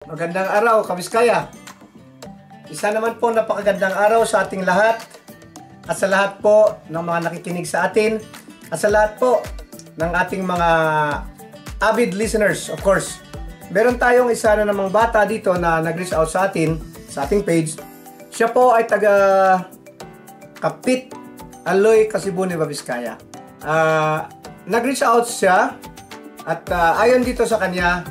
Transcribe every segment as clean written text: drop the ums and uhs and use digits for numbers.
Magandang araw, Kabiskaya. Isa naman po napakagandang araw sa ating lahat at sa lahat po ng mga nakikinig sa atin at sa lahat po ng ating mga avid listeners, of course. Meron tayong isa na namang bata dito na nag-reach out sa atin, sa ating page. Siya po ay taga Kapit, Aloy, Kasibu, Nueva Vizcaya. Nag-reach out siya at ayon dito sa kanya,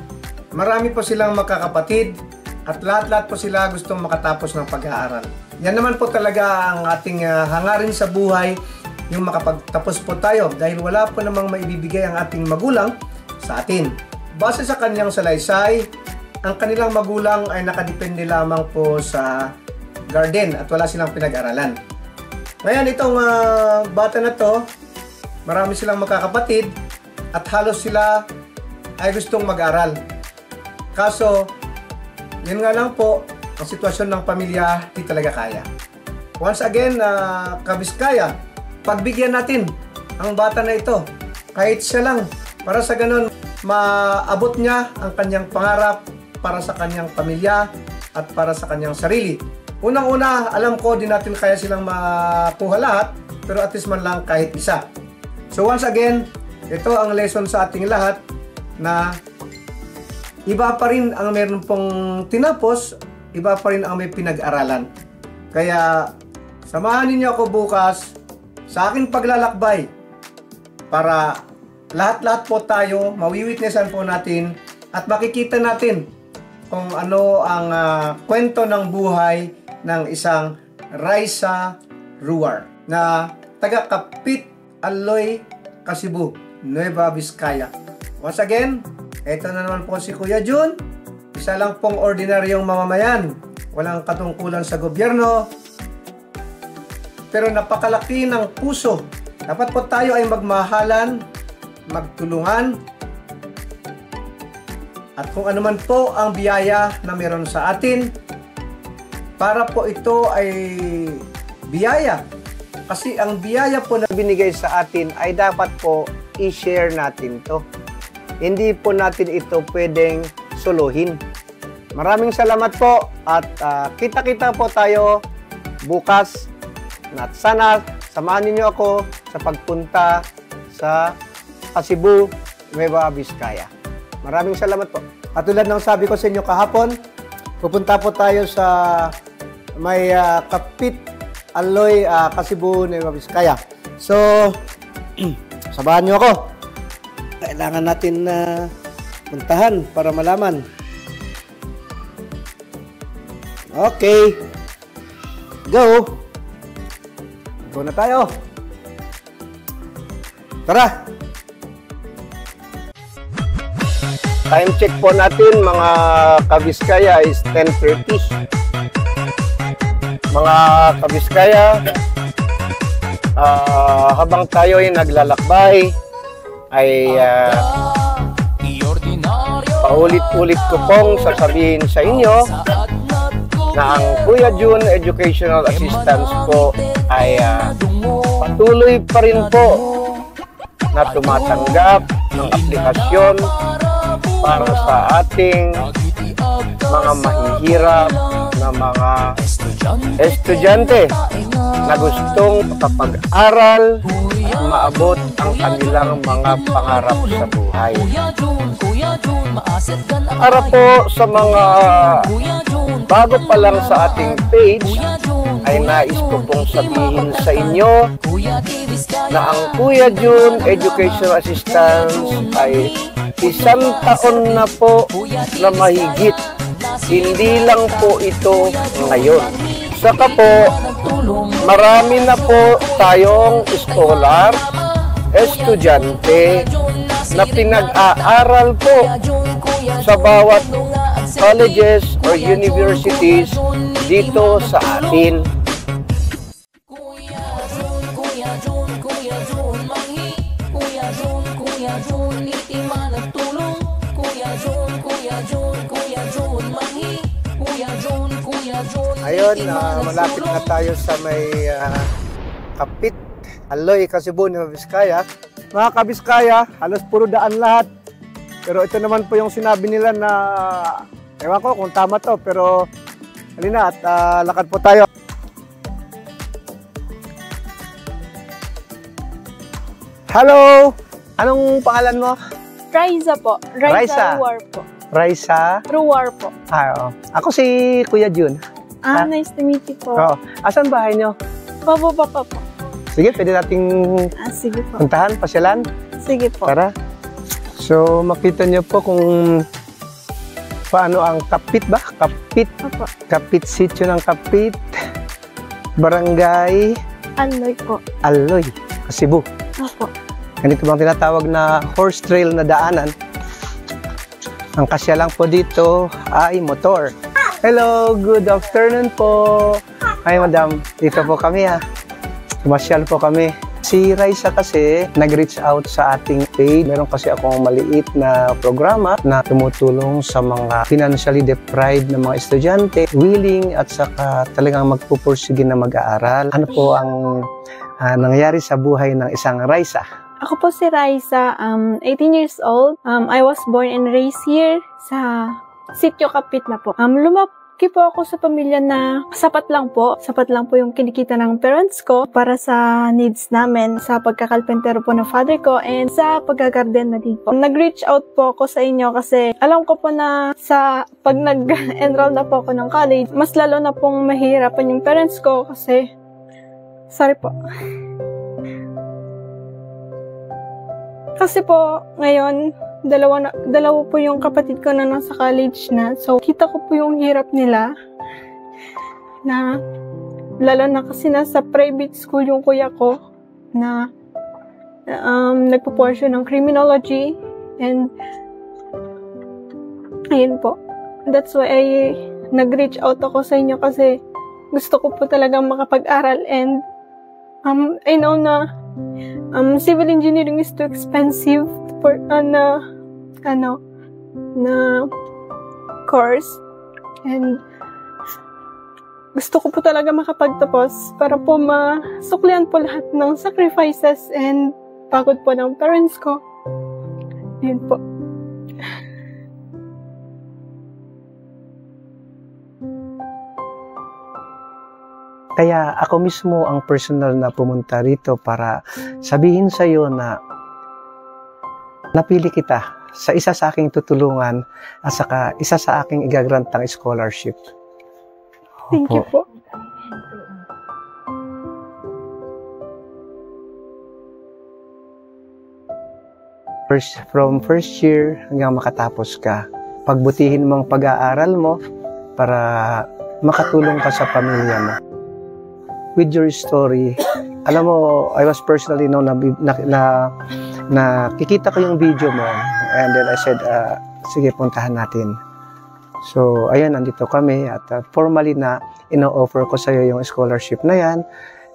marami po silang magkakapatid at lahat-lahat po sila gustong makatapos ng pag-aaral. Yan naman po talaga ang ating hangarin sa buhay, yung makapagtapos po tayo dahil wala po namang maibibigay ang ating magulang sa atin. Base sa kanyang salaysay, ang kanilang magulang ay nakadepende lamang po sa garden at wala silang pinag-aralan. Ngayon itong bata na to, marami silang magkakapatid at halos sila ay gustong mag-aral. Kaso, yun nga lang po, ang sitwasyon ng pamilya di talaga kaya. Once again, Kabiskaya, pagbigyan natin ang bata na ito. Kahit siya lang, para sa ganun, maabot niya ang kanyang pangarap para sa kanyang pamilya at para sa kanyang sarili. Unang-una, alam ko di natin kaya silang makuha lahat, pero at least man lang kahit isa. So once again, ito ang lesson sa ating lahat na iba pa rin ang meron pong tinapos, iba pa rin ang may pinag-aralan. Kaya samahan ninyo ako bukas sa aking paglalakbay para lahat-lahat po tayo, mawiwitnessan po natin at makikita natin kung ano ang kwento ng buhay ng isang Raisa Ruar na taga Kapit, Aloy, Kasibu, Nueva Vizcaya. Once again, ito na naman po si Kuya Jun. Isa lang pong ordinaryong mamamayan. Walang katungkulan sa gobyerno. Pero napakalaki ng puso. Dapat po tayo ay magmahalan, magtulungan. At kung ano man po ang biyaya na meron sa atin, para po ito ay biyaya. Kasi ang biyaya po na binigay sa atin ay dapat po i-share natin to. Hindi po natin ito pwedeng suluhin. Maraming salamat po at kita-kita po tayo bukas. At sana samahan niyo ako sa pagpunta sa Kasibu, Nueva Vizcaya. Maraming salamat po. At tulad ng sabi ko sa inyo kahapon, pupunta po tayo sa may Kapit, Aloy, Kasibu, Nueva Vizcaya. So, samahan niyo ako. Kailangan natin puntahan para malaman. Okay. Go! Go na tayo. Tara! Time check po natin mga Kabiskaya is 10:30. Mga Kabiskaya, habang tayo ay naglalakbay, ay paulit-ulit ko pong sasabihin sa inyo na ang Kuya Jun Educational Assistance po ay patuloy pa rin po na tumatanggap ng aplikasyon para sa ating mga mahihirap na mga estudyante na gustong makapag-aral at maabot ang kanilang mga pangarap sa buhay. Para po sa mga bago pa lang sa ating page, ay nais ko pong sabihin sa inyo na ang Kuya Jun Educational Assistance ay 1 taon na po na mahigit. Hindi lang po ito ngayon. Saka po, marami na po tayong scholar, estudyante na pinag-aaral po sa bawat colleges or universities dito sa atin. Ayun, malapit na tayo sa may Kapit, Aloy, Kasibu, Nueva Vizcaya. Mga Kabiskaya, halos puro daan lahat. Pero ito naman po yung sinabi nila na Ewan ko kung tama to, pero halina at lakad po tayo. Hello! Anong pangalan mo? Raisa po. Raisa. Ruar po. Raisa? Ruar po. Oo. Ako si Kuya Jun. Nice to meet you po. Oo. Asan bahay nyo? Bababa pa po. Sige, pwede nating Sige po. puntahan, pasyalan. Sige po. Tara. So, makita nyo po kung paano ang Kapit ba? Kapit. Opo. Kapit Sitio ng Kapit. Barangay Aloy po. Aloy, Cebu. Opo. Ganito bang tinatawag na horse trail na daanan. Ang kasya lang po dito ay motor. Hello, good afternoon po. Hi, madam. Dito po kami ha. Masyal po kami. Si Raisa kasi nag-reach out sa ating page. Meron kasi akong maliit na programa na tumutulong sa mga financially deprived na mga estudyante, willing at saka talagang magpupursige na mag-aaral. Ano po ang nangyayari sa buhay ng isang Raisa? Ako po si Raisa, 18 years old. I was born and raised here sa Sitio Kapit na po. Lumaki po ako sa pamilya na sapat lang po. Sapat lang po yung kinikita ng parents ko para sa needs namin, sa pagkakalpentero po ng father ko, and sa pagkagarden na din po. Nag-reach out po ako sa inyo kasi alam ko po na pag nag-enroll na po ako ng college, mas lalo na pong mahihirapan yung parents ko kasi, sorry po. Kasi po, ngayon, dalawa po yung kapatid ko na nasa college na. So, kita ko po yung hirap nila. Na, lalo na kasi nasa private school yung kuya ko. Na, nagpo-portion ng criminology. And, ayun po. That's why nag-reach out ako sa inyo kasi gusto ko po talagang makapag-aral. And, I know na, civil engineering is too expensive for na course, and gusto ko po talaga makapagtapos para po masuklian po lahat ng sacrifices and pagod po ng parents ko. Yun po. Kaya ako mismo ang personal na pumunta rito para sabihin sa iyo na napili kita sa isa sa aking tutulungan at saka isa sa aking igagrantang scholarship. Thank you po. From first year hanggang makatapos ka, pagbutihin mo ang pag-aaral mo para makatulong ka sa pamilya mo. With your story, alam mo, I was personally nakikita ko yung video mo, and then I said, sige, puntahan natin. So, ayan, nandito kami at formally na ino-offer ko sa iyo yung scholarship na yan,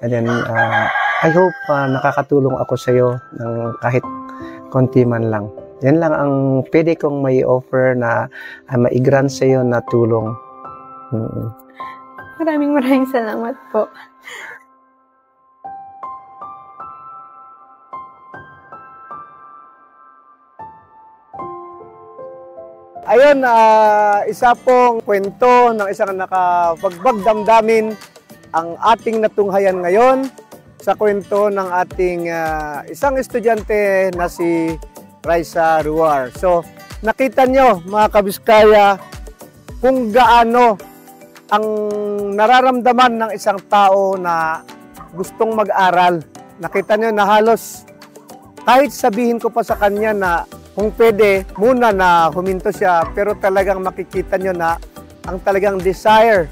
and then I hope nakakatulong ako sa iyo ng kahit konti man lang. Yan lang ang pwede kong may offer na maigrant sa iyo na tulong. Maraming salamat po. Ayun, isa pong kwento ng isang nakabagbag damdamin ang ating natunghayan ngayon sa kwento ng ating isang estudyante na si Raisa Ruar. So, nakita nyo mga kabiskaya kung gaano ang nararamdaman ng isang tao na gustong mag-aral. Nakita nyo na halos kahit sabihin ko pa sa kanya na kung pwede muna na huminto siya, pero talagang makikita nyo na ang talagang desire.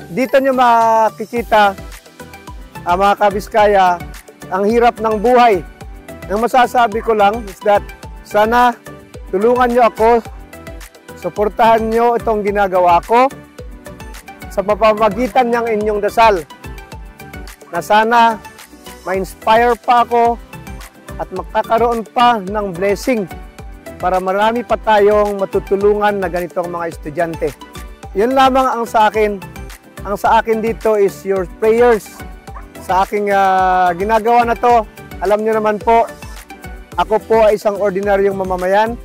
Dito nyo makikita, mga kabiskaya, ang hirap ng buhay. Ang masasabi ko lang is that sana tulungan nyo ako, suportahan nyo itong ginagawa ko sa pamamagitan ng inyong dasal, na sana ma-inspire pa ako at makakaroon pa ng blessing para marami pa tayong matutulungan na ganitong mga estudyante. Yun lamang ang sa akin. Ang sa akin dito is your prayers. Sa aking ginagawa na to, alam nyo naman po, ako po ay isang ordinaryong mamamayan.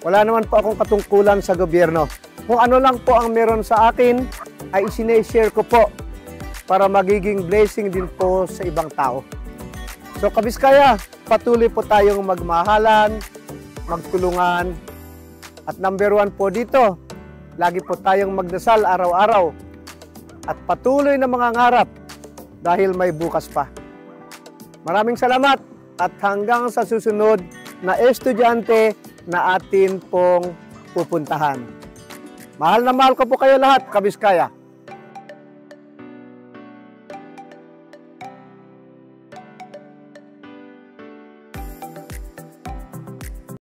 Wala naman po akong katungkulan sa gobyerno. Kung ano lang po ang meron sa akin, ay isineshare ko po para magiging blessing din po sa ibang tao. So Kabiskaya, patuloy po tayong magmahalan, magtulungan, at number 1 po dito, lagi po tayong magdasal araw-araw at patuloy na mangangarap dahil may bukas pa. Maraming salamat at hanggang sa susunod na estudyante na atin pong pupuntahan. Mahal na mahal ko po kayo lahat, Kabiskaya.